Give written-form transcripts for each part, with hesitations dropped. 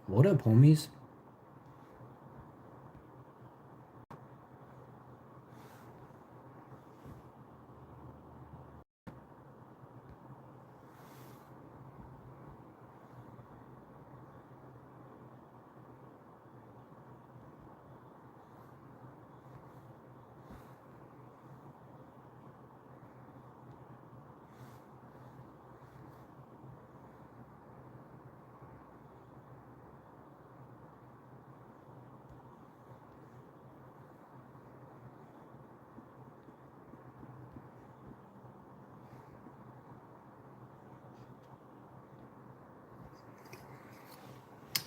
What up, homies?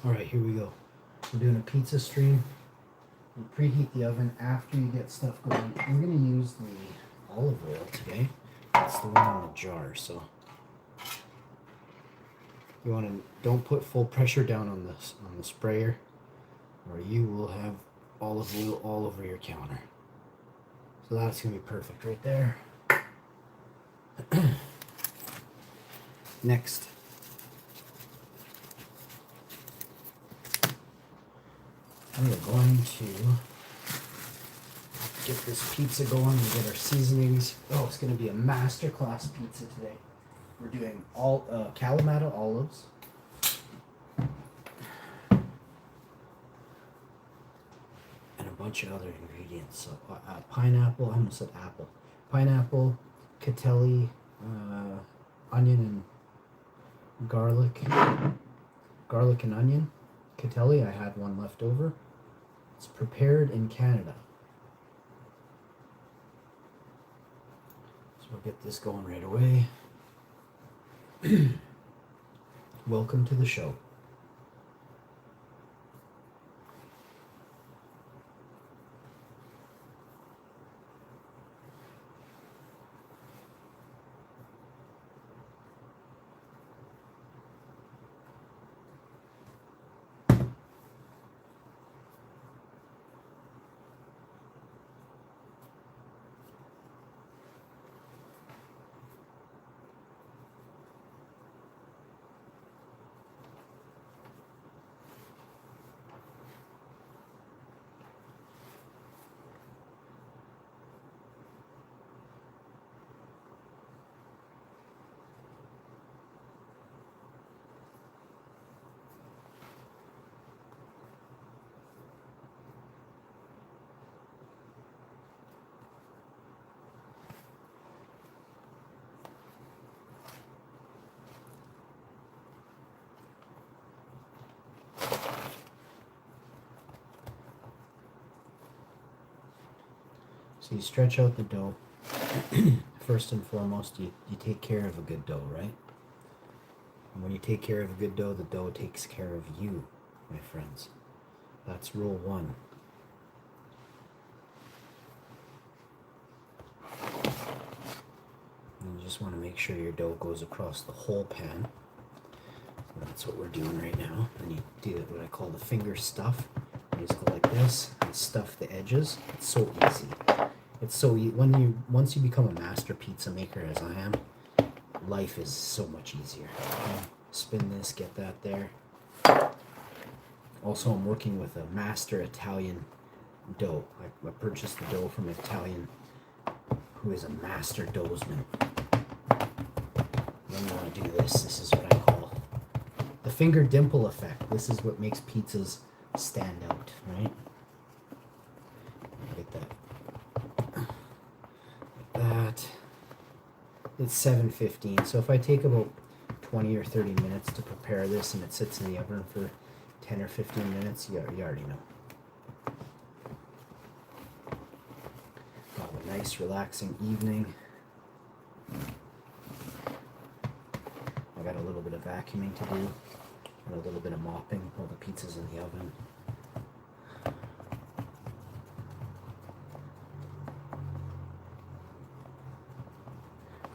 All right, here we go. We're doing a pizza stream. You preheat the oven after you get stuff going. I'm gonna use the olive oil today. It's the one in the jar, so you want to don't put full pressure down on the sprayer, or you will have olive oil all over your counter. So that's gonna be perfect right there. Next, we are going to get this pizza going and get our seasonings. Oh, it's going to be a masterclass pizza today. We're doing all Kalamata olives, and a bunch of other ingredients. So pineapple, I almost said apple. Pineapple, catelli, onion and garlic and onion. Catelli, I had one left over. It's prepared in Canada. So we'll get this going right away. Welcome to the show. So you stretch out the dough. First and foremost, you take care of a good dough, right? And when you take care of a good dough, the dough takes care of you, my friends. That's rule one. And you just want to make sure your dough goes across the whole pan. So that's what we're doing right now. And you do what I call the finger stuff. You just go like this and stuff the edges. It's so easy. It's so easy. Once you become a master pizza maker, as I am, life is so much easier. Okay? Spin this, get that there. Also, I'm working with a master Italian dough. I purchased the dough from an Italian who is a master doughsman. Then you want to do this. This is what I call the finger dimple effect. This is what makes pizzas stand out, right? Get that. That. It's 7:15. So if I take about 20 or 30 minutes to prepare this and it sits in the oven for 10 or 15 minutes, you already know. Have a nice relaxing evening. I got a little bit of vacuuming to do and a little bit of mopping while the pizza's in the oven.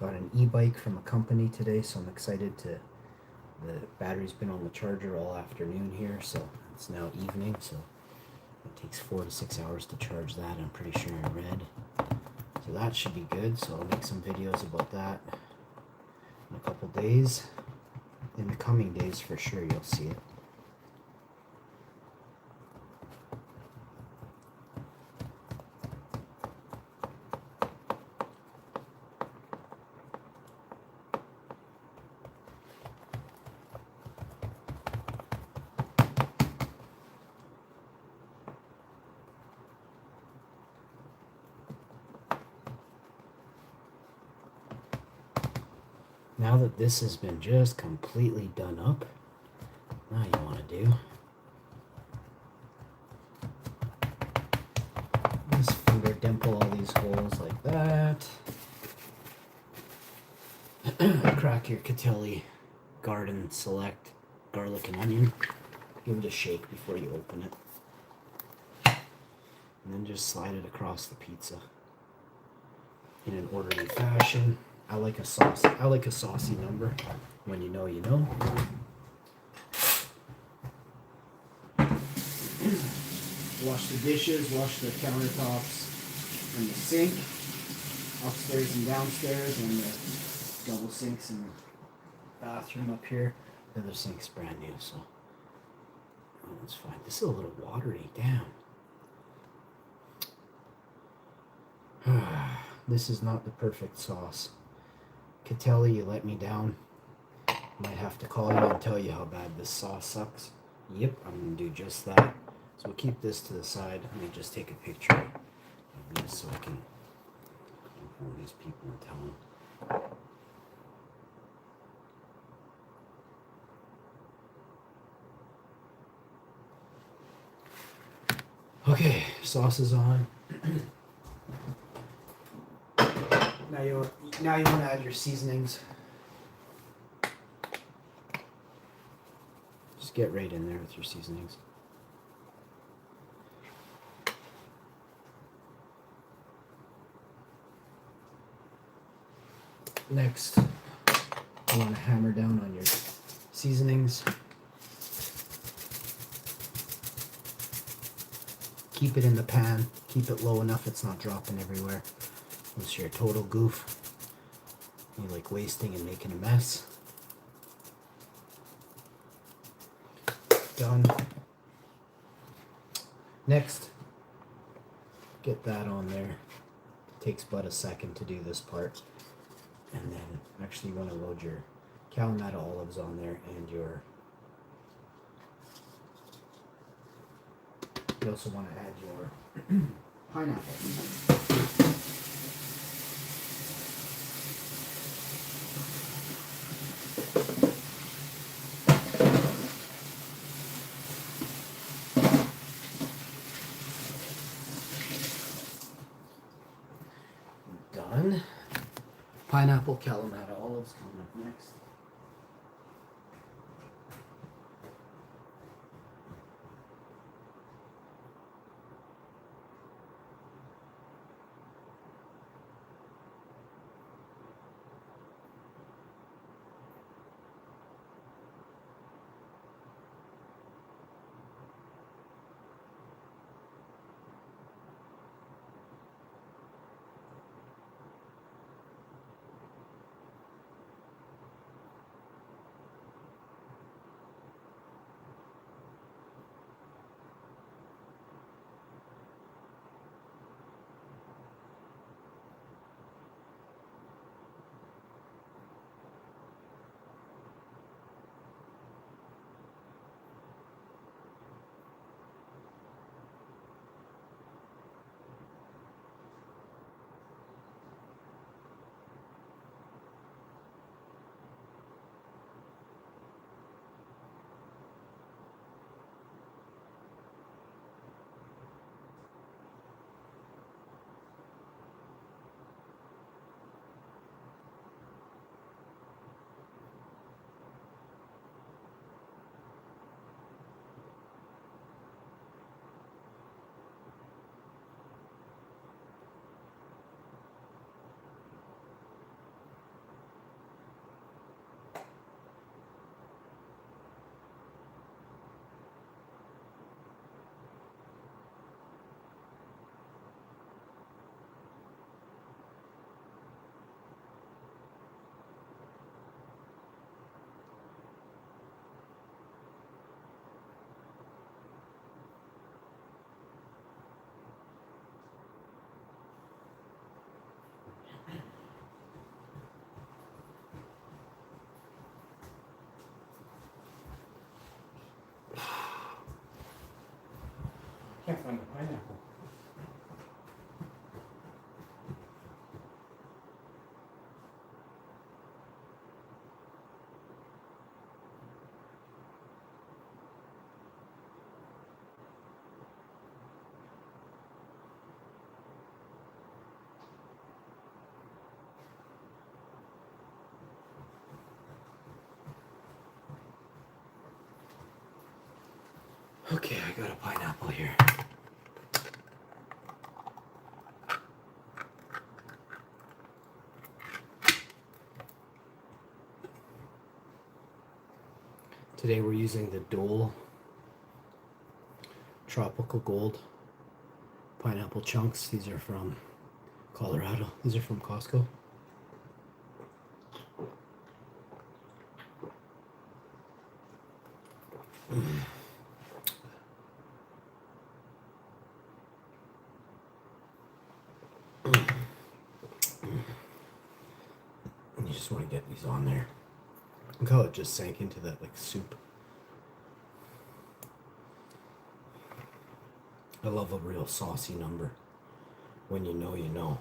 Got an e-bike from a company today, so I'm excited to. The battery's been on the charger all afternoon here, so it's now evening, so it takes 4 to 6 hours to charge that. I'm pretty sure in red. So that should be good, so I'll make some videos about that in a couple days. In the coming days for sure you'll see it. Now that this has been just completely done up, now you want to do is finger dimple all these holes like that. Crack your Catelli Garden Select garlic and onion. Give it a shake before you open it. And then just slide it across the pizza in an orderly fashion. I like a saucy number. When you know, you know. Wash the dishes, wash the countertops and the sink, upstairs and downstairs, and the double sinks in the bathroom up here. The other sink's brand new, so that one's fine. This is a little watery, damn. This is not the perfect sauce. Catelli, you let me down. Might have to call you and tell you how bad this sauce sucks. Yep, I'm gonna do just that. So we'll keep this to the side. Let me just take a picture of this so I can inform these people and tell them. Okay, sauce is on. Now you want to add your seasonings. Just get right in there with your seasonings. Next, you want to hammer down on your seasonings. Keep it in the pan. Keep it low enough it's not dropping everywhere. Unless you're a total goof. You like wasting and making a mess. Done. Next, get that on there. It takes but a second to do this part. And then actually you want to load your Kalamata olives on there and you also want to add your pineapple. Done. Pineapple Kalamata olives coming up next. Can't find the pineapple. Okay, I got a pineapple here. Today we're using the Dole Tropical Gold pineapple chunks. These are from Colorado. These are from Costco. You just want to get these on there. Look how it just sank into that like soup. I love a real saucy number. When you know, you know.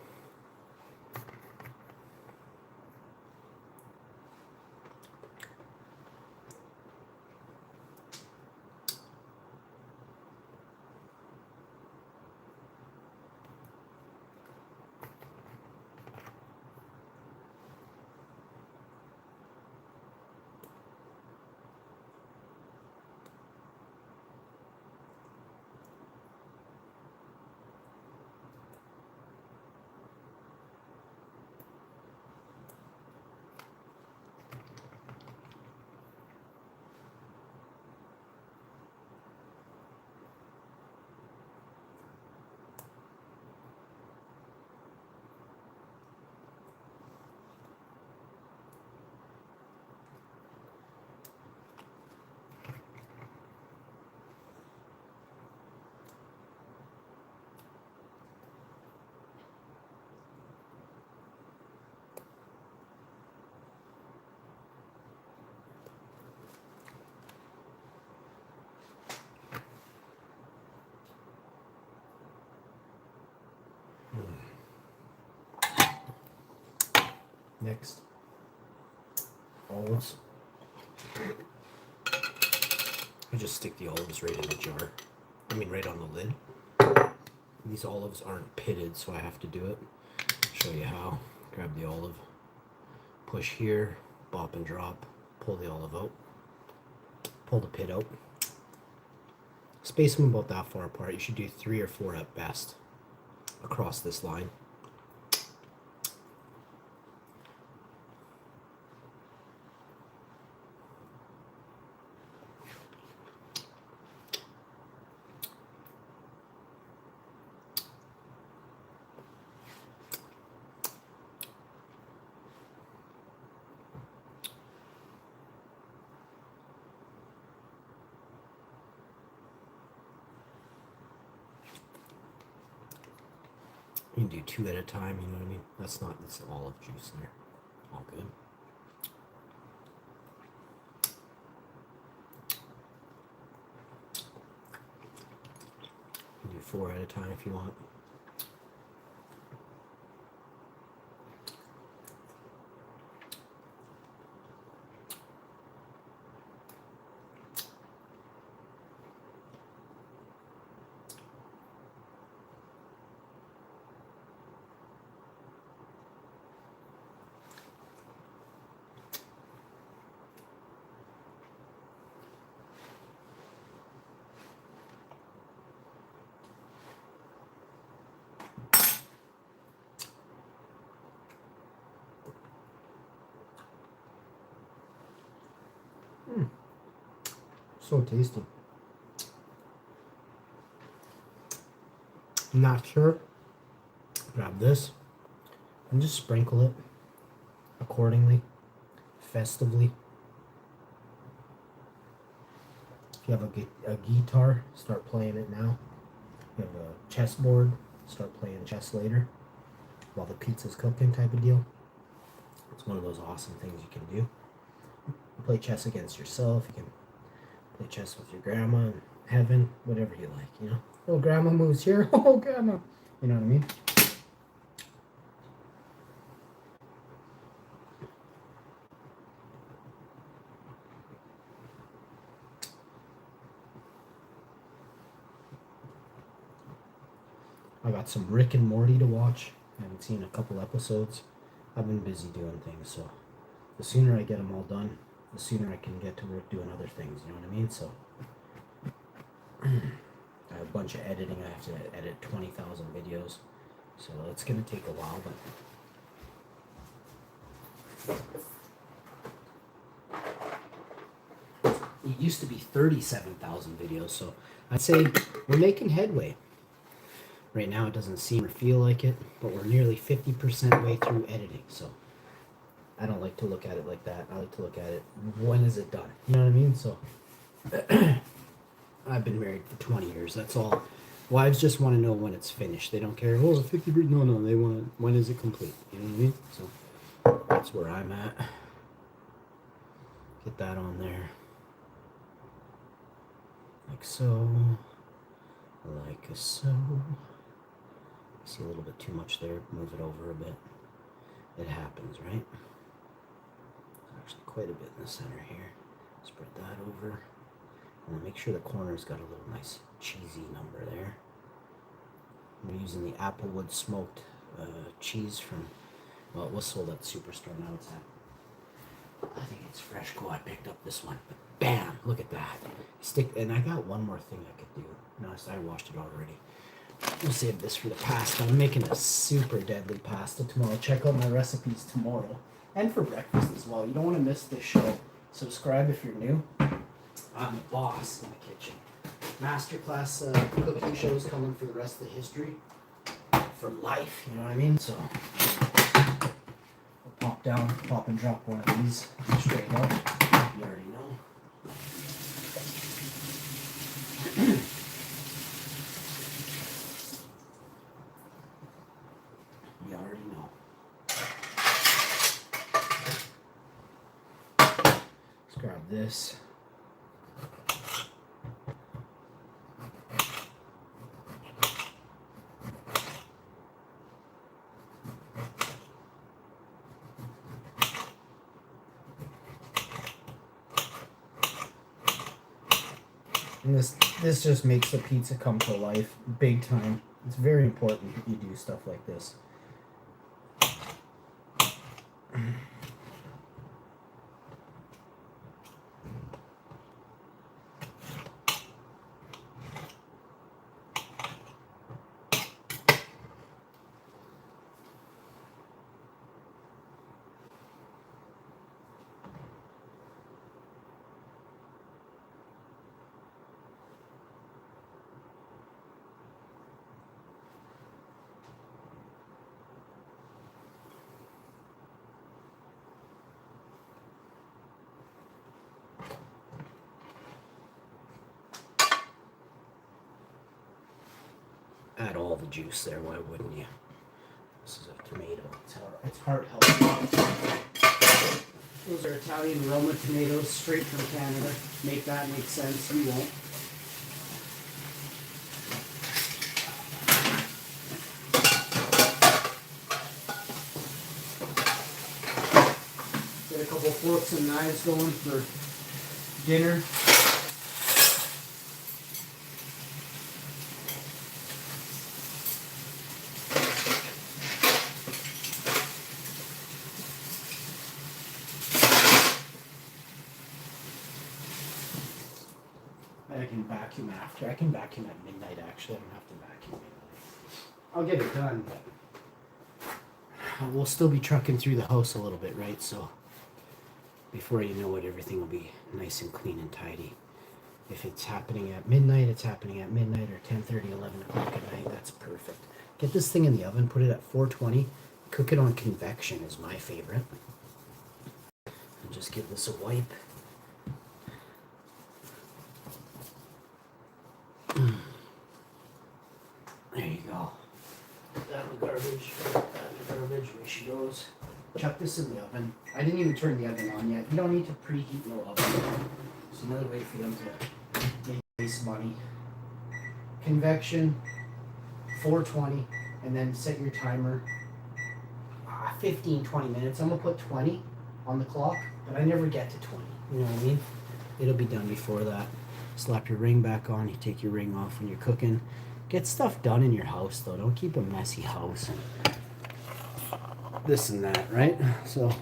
Next, olives. I just stick the olives right in the jar. I mean, right on the lid. These olives aren't pitted, so I have to do it. Show you how. Grab the olive, push here, bop and drop, pull the olive out, pull the pit out. Space them about that far apart. You should do 3 or 4 at best across this line. You can do 2 at a time, you know what I mean? That's olive juice in there. All good. You can do 4 at a time if you want. So tasty. Not sure. Grab this and just sprinkle it accordingly, festively. If you have a guitar, start playing it now. If you have a chessboard, start playing chess later while the pizza's cooking type of deal. It's one of those awesome things you can do. You play chess against yourself. You can play chess with your grandma in heaven, whatever you like, you know. Oh, grandma moves here. Oh, grandma. You know what I mean? I got some Rick and Morty to watch. I haven't seen a couple episodes. I've been busy doing things, so the sooner I get them all done, the sooner I can get to work doing other things, you know what I mean? So I have a bunch of editing. I have to edit 20,000 videos. So it's going to take a while, but it used to be 37,000 videos. So I'd say we're making headway. Right now it doesn't seem or feel like it, but we're nearly 50% way through editing. So I don't like to look at it like that. I like to look at it, when is it done? You know what I mean? So I've been married for 20 years. That's all. Wives just want to know when it's finished. They don't care. Oh, 50%. No. They want when is it complete? You know what I mean? So that's where I'm at. Get that on there. Like so. Like so. See a little bit too much there. Move it over a bit. It happens, right? There's actually quite a bit in the center here. Spread that over. And make sure the corner's got a little nice cheesy number there. I'm using the Applewood smoked cheese from, well, it was sold at Superstore. Now it's at, I think it's Freshco. I picked up this one. But bam! Look at that. And I got one more thing I could do. No, I washed it already. We'll save this for the pasta. I'm making a super deadly pasta tomorrow. Check out my recipes tomorrow. And for breakfast as well. You don't want to miss this show. Subscribe if you're new. I'm the boss in the kitchen. Masterclass cooking shows coming for the rest of the history. For life, you know what I mean? So, we'll pop and drop one of these straight up. You already know. You already know. Let's grab this. And this just makes the pizza come to life big time. It's very important that you do stuff like this. Add all the juice there, why wouldn't you? This is a tomato. It's heart healthy. Those are Italian Roma tomatoes, straight from Canada. Make that make sense, you won't. Get a couple forks and knives going for dinner. I can vacuum after. I can vacuum at midnight, actually. I don't have to vacuum midnight. I'll get it done, but we'll still be trucking through the house a little bit, right? So before you know it, everything will be nice and clean and tidy. If it's happening at midnight, it's happening at midnight, or 10:30, 11 o'clock at night. That's perfect. Get this thing in the oven, put it at 420. Cook it on convection is my favorite. And just give this a wipe. There you go. That in the garbage. That in the garbage. Where she goes. Chuck this in the oven. I didn't even turn the oven on yet. You don't need to preheat no oven. It's another way for them to waste money. Convection, 420, and then set your timer 15, 20 minutes. I'm going to put 20 on the clock, but I never get to 20. You know what I mean? It'll be done before that. Slap your ring back on. You take your ring off when you're cooking. Get stuff done in your house, though. Don't keep a messy house and this and that, right? So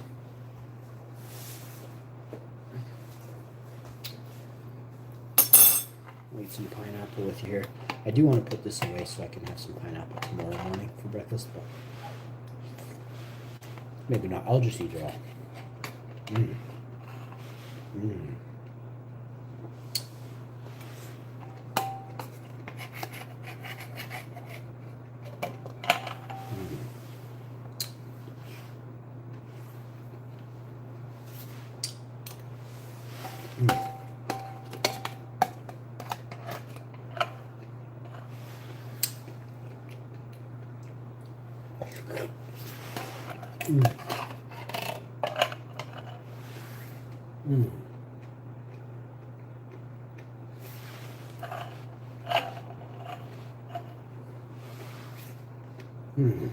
eat some pineapple with you here. I do want to put this away so I can have some pineapple tomorrow morning for breakfast, but maybe not. I'll just eat it all. Mmm. Mmm. Mm. Mm. Mm.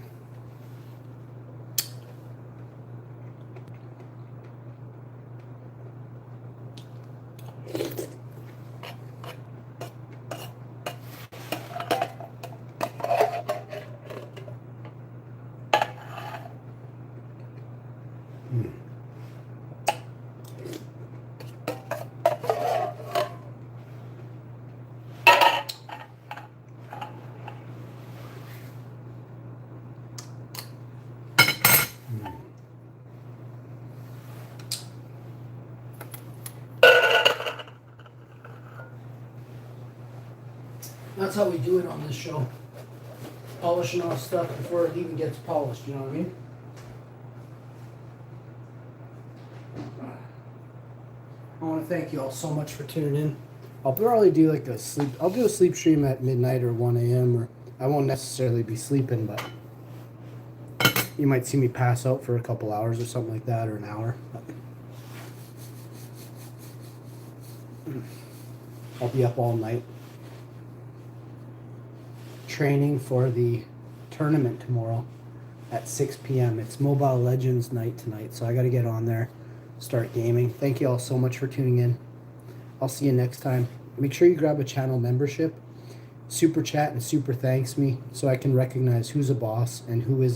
Mm. That's how we do it on this show. Polishing off stuff before it even gets polished, you know what I mean? I want to thank you all so much for tuning in. I'll probably do like I'll do a sleep stream at midnight or 1 a.m. or I won't necessarily be sleeping, but you might see me pass out for a couple hours or something like that, or an hour. I'll be up all night training for the tournament tomorrow at 6 p.m. It's Mobile Legends night tonight, so I got to get on there, start gaming. Thank you all so much for tuning in. I'll see you next time. Make sure you grab a channel membership, super chat and super thanks me so I can recognize who's a boss and who isn't.